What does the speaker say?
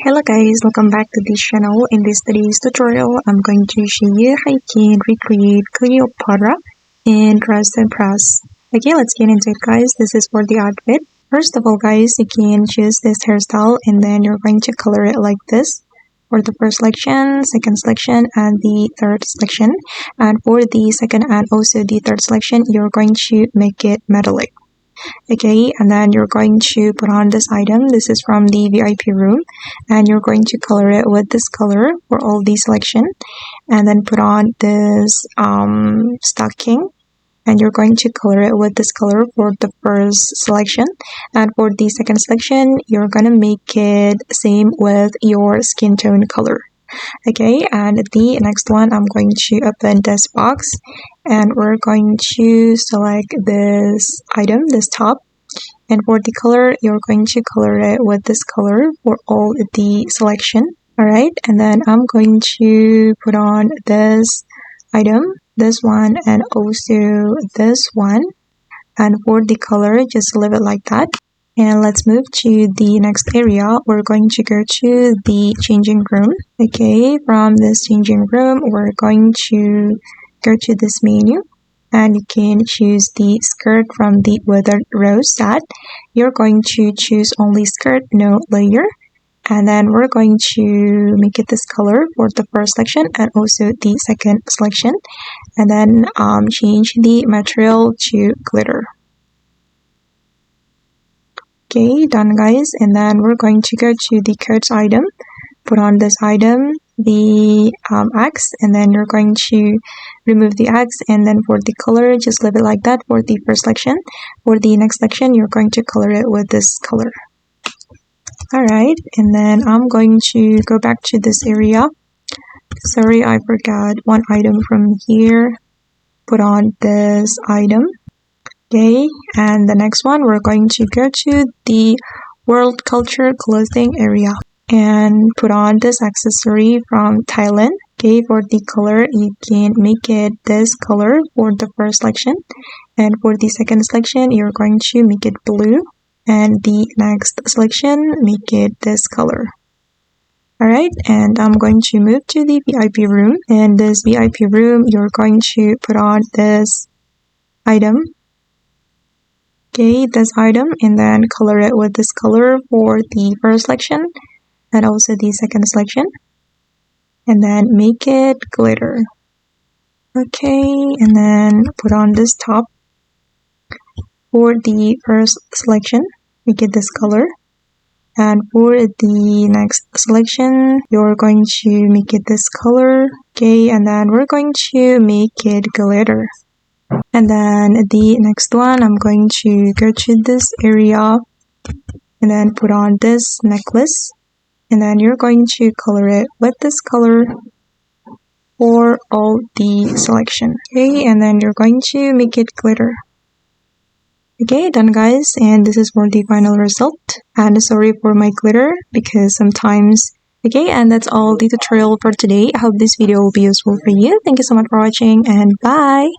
Hello guys, welcome back to this channel. In this today's tutorial, I'm going to show you how you can recreate Cleopatra in Crust and Press. Okay, let's get into it guys. This is for the outfit. First of all guys, you can choose this hairstyle and then you're going to color it like this. For the first selection, second selection, and the third selection. And for the second and also the third selection, you're going to make it metallic. Okay, and then you're going to put on this item. This is from the VIP room, and you're going to color it with this color for all the selection, and then put on this stocking, and you're going to color it with this color for the first selection, and for the second selection you're gonna make it same with your skin tone color. Okay, and the next one, I'm going to open this box and we're going to select this item, this top, and for the color you're going to color it with this color for all the selection. Alright, and then I'm going to put on this item, this one, and also this one, and for the color just leave it like that. And let's move to the next area. We're going to go to the changing room. Okay, from this changing room, we're going to go to this menu. And you can choose the skirt from the weathered rose set. You're going to choose only skirt, no layer. And then we're going to make it this color for the first selection and also the second selection. And then change the material to glitter. Okay, done guys, and then we're going to go to the coats item, put on this item, the X, and then you're going to remove the X, and then for the color just leave it like that for the first section. For the next section you're going to color it with this color. Alright, and then I'm going to go back to this area. Sorry, I forgot one item from here. Put on this item. Okay, and the next one, we're going to go to the world culture clothing area and put on this accessory from Thailand. Okay, for the color, you can make it this color for the first selection, and for the second selection, you're going to make it blue, and the next selection, make it this color. Alright, and I'm going to move to the VIP room. In this VIP room, you're going to put on this item. Okay, this item, and then color it with this color for the first selection and also the second selection, and then make it glitter. Okay, and then put on this top for the first selection, make it this color, and for the next selection you're going to make it this color. Okay, and then we're going to make it glitter. And then the next one, I'm going to go to this area and then put on this necklace, and then you're going to color it with this color for all the selection. Okay, and then you're going to make it glitter. Okay, done guys, and this is for the final result. And sorry for my glitter because sometimes. Okay, and that's all the tutorial for today. I hope this video will be useful for you. Thank you so much for watching, and bye!